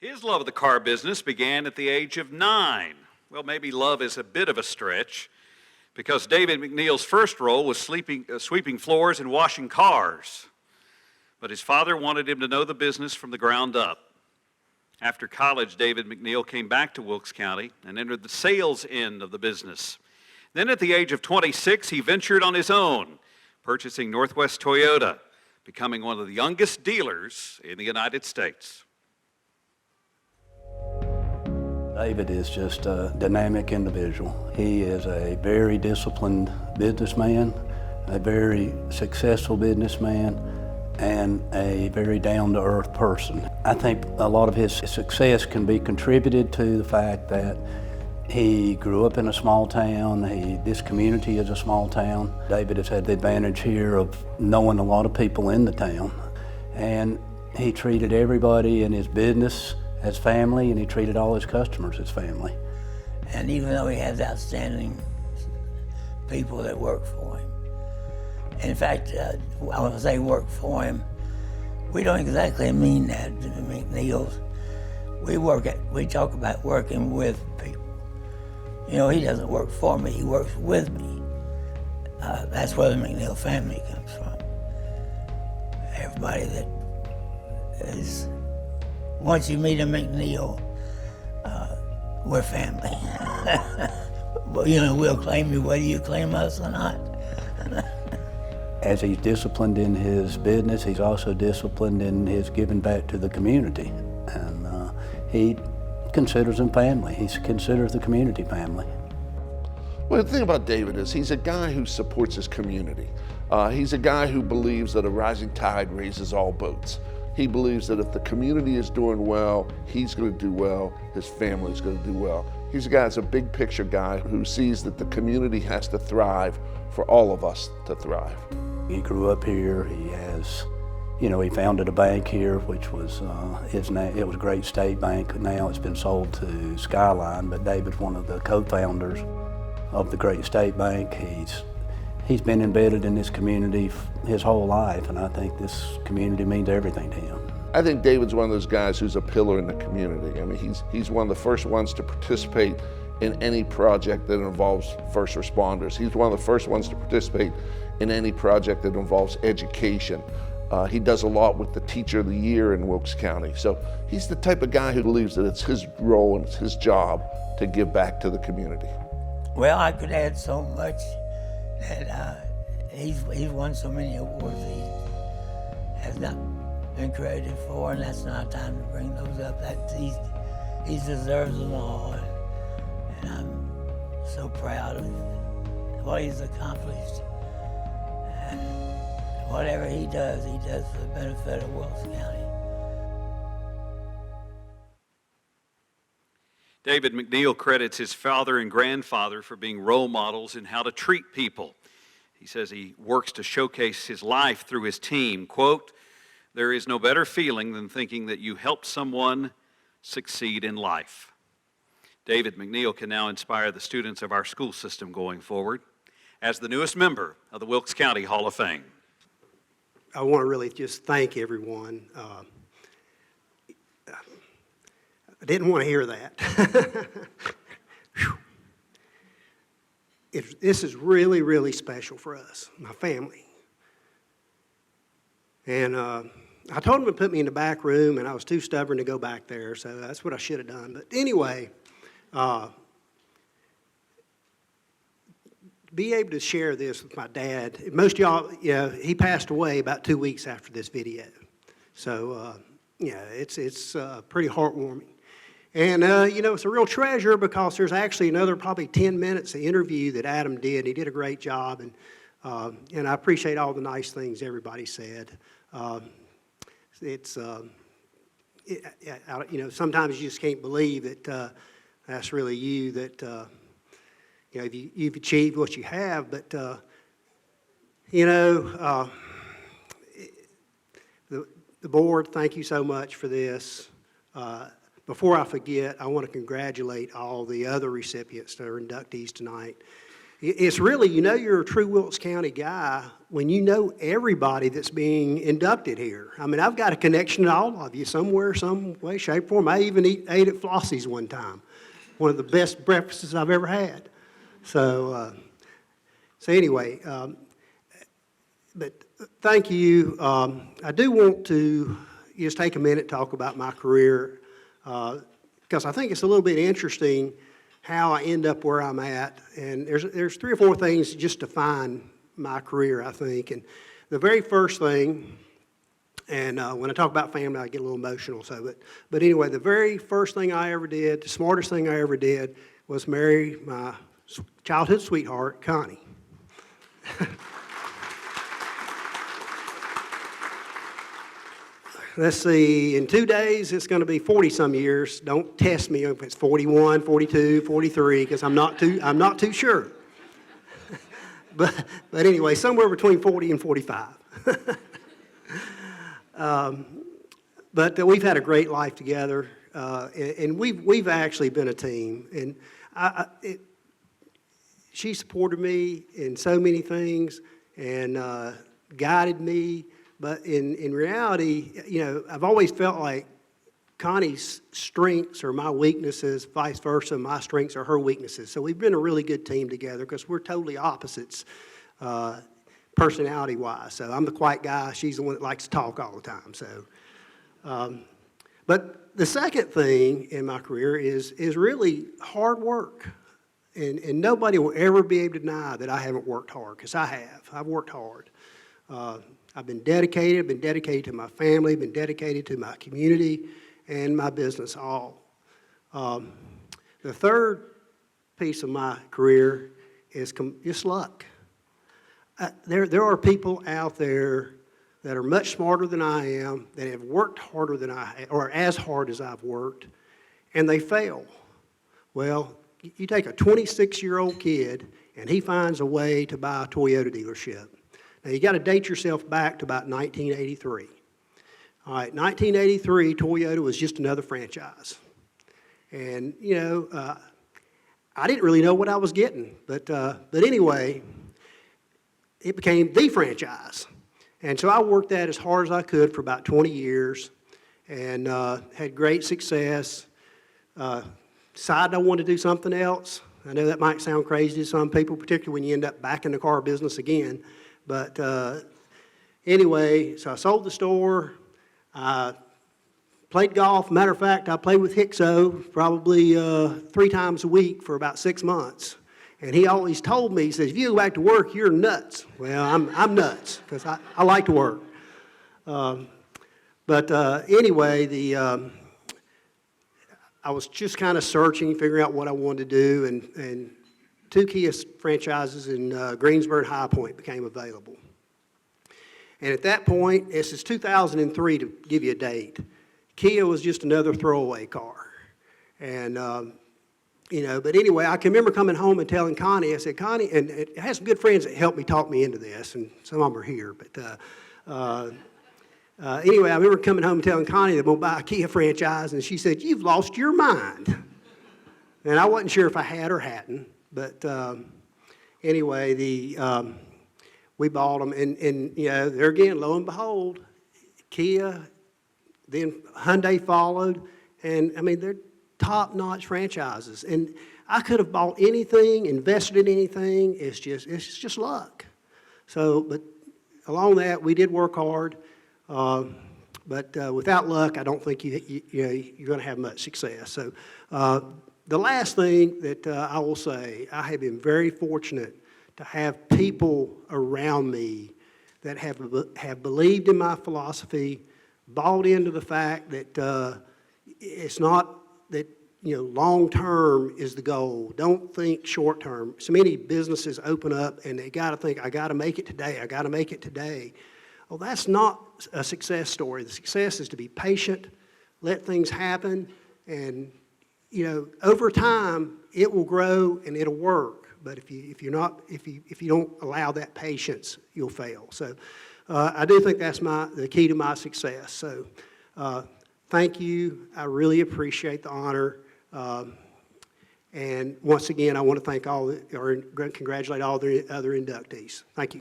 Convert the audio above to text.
His love of the car business began at the age of 9. Well, maybe love is a bit of a stretch, because David McNeill's first role was sweeping floors and washing cars. But his father wanted him to know the business from the ground up. After college, David McNeill came back to Wilkes County and entered the sales end of the business. Then at the age of 26, he ventured on his own, purchasing Northwest Toyota, becoming one of the youngest dealers in the United States. David is just a dynamic individual. He is a very disciplined businessman, a very successful businessman, and a very down-to-earth person. I think a lot of his success can be contributed to the fact that he grew up in a small town. This community is a small town. David has had the advantage here of knowing a lot of people in the town. And he treated everybody in his business as family, and he treated all his customers as family. And even though he has outstanding people that work for him, in fact, I want to say work for him, we don't exactly mean that to the McNeills. We talk about working with people. You know, he doesn't work for me, he works with me. That's where the McNeill family comes from. Everybody that is, once you meet a McNeill, we're family. But, you know, we'll claim you whether you claim us or not. As he's disciplined in his business, he's also disciplined in his giving back to the community. And he considers them family. He considers the community family. Well, the thing about David is he's a guy who supports his community. He's a guy who believes that a rising tide raises all boats. He believes that if the community is doing well, he's going to do well, his family is going to do well. He's a guy that's a big picture guy who sees that the community has to thrive for all of us to thrive. He grew up here. He has, you know, he founded a bank here, which was it was Great State Bank. Now it's been sold to Skyline, but David's one of the co-founders of the Great State Bank. He's been embedded in this community his whole life, and I think this community means everything to him. I think David's one of those guys who's a pillar in the community. I mean, he's one of the first ones to participate in any project that involves first responders. He's one of the first ones to participate in any project that involves education. He does a lot with the Teacher of the Year in Wilkes County. So he's the type of guy who believes that it's his role and it's his job to give back to the community. Well, I could add so much that he's won so many awards he has not been credited for, and that's not time to bring those up. He deserves them all, and I'm so proud of what he's accomplished. And whatever he does for the benefit of Wilkes County. David McNeill credits his father and grandfather for being role models in how to treat people. He says he works to showcase his life through his team. Quote, "There is no better feeling than thinking that you helped someone succeed in life." David McNeill can now inspire the students of our school system going forward as the newest member of the Wilkes County Hall of Fame. I want to really just thank everyone. I didn't want to hear that. This is really, really special for us, my family. And I told him to put me in the back room, and I was too stubborn to go back there, so that's what I should have done. But anyway, be able to share this with my dad. Most of y'all, he passed away about 2 weeks after this video. So, it's pretty heartwarming. And, it's a real treasure because there's actually another probably 10 minutes of interview that Adam did. He did a great job, and I appreciate all the nice things everybody said. Sometimes you just can't believe that that's really you, that, you've achieved what you have, but, the board, thank you so much for this. Before I forget, I want to congratulate all the other recipients that are inductees tonight. It's really, you're a true Wilkes County guy when you know everybody that's being inducted here. I mean, I've got a connection to all of you somewhere, some way, shape, form. I even ate at Flossie's one time, one of the best breakfasts I've ever had. So anyway, but thank you. I do want to just take a minute to talk about my career because I think it's a little bit interesting how I end up where I'm at. And there's 3 or 4 things just define my career, I think. And the very first thing, and when I talk about family, I get a little emotional. But anyway, the very first thing I ever did, the smartest thing I ever did, was marry my childhood sweetheart, Connie. Let's see, in 2 days, it's going to be 40-some years. Don't test me if it's 41, 42, 43, because I'm not too sure. but anyway, somewhere between 40 and 45. But we've had a great life together, and we've actually been a team. And she supported me in so many things and guided me. But in reality, I've always felt like Connie's strengths are my weaknesses, vice versa. My strengths are her weaknesses. So we've been a really good team together because we're totally opposites personality-wise. So I'm the quiet guy. She's the one that likes to talk all the time. So, but the second thing in my career is really hard work. And nobody will ever be able to deny that I haven't worked hard, because I have. I've worked hard. I've been dedicated to my family, been dedicated to my community and my business all. The third piece of my career is just luck. There are people out there that are much smarter than I am, that have worked harder than or as hard as I've worked, and they fail. Well, you take a 26-year-old kid, and he finds a way to buy a Toyota dealership. Now, you got to date yourself back to about 1983. All right, 1983, Toyota was just another franchise. And, I didn't really know what I was getting. But anyway, it became the franchise. And so I worked that as hard as I could for about 20 years and had great success. Decided I wanted to do something else. I know that might sound crazy to some people, particularly when you end up back in the car business again. But anyway, so I sold the store. I played golf. Matter of fact, I played with Hickso probably 3 times a week for about 6 months. And he always told me, he says, if you go back to work, you're nuts. Well, I'm nuts because I like to work. But anyway, I was just kind of searching, figuring out what I wanted to do, and 2 Kia franchises in Greensboro and High Point became available. And at that point, this is 2003 to give you a date, Kia was just another throwaway car. And, but anyway, I can remember coming home and telling Connie, I said, Connie, and I had some good friends that helped me talk me into this, and some of them are here, but anyway, I remember coming home and telling Connie that I'm going to buy a Kia franchise, and she said, you've lost your mind. And I wasn't sure if I had or hadn't. But anyway, we bought them, and there again, lo and behold, Kia, then Hyundai followed, and I mean they're top-notch franchises. And I could have bought anything, invested in anything. It's just luck. So, but along that, we did work hard, but without luck, I don't think you're going to have much success. So. The last thing that I will say, I have been very fortunate to have people around me that have believed in my philosophy, bought into the fact that it's not that long term is the goal. Don't think short term. So many businesses open up and they got to think, I got to make it today. I got to make it today. Well, that's not a success story. The success is to be patient, let things happen, and over time, it will grow and it'll work. But if you don't allow that patience, you'll fail. So I do think that's the key to my success. So thank you. I really appreciate the honor. And once again, I want to thank or congratulate all the other inductees. Thank you.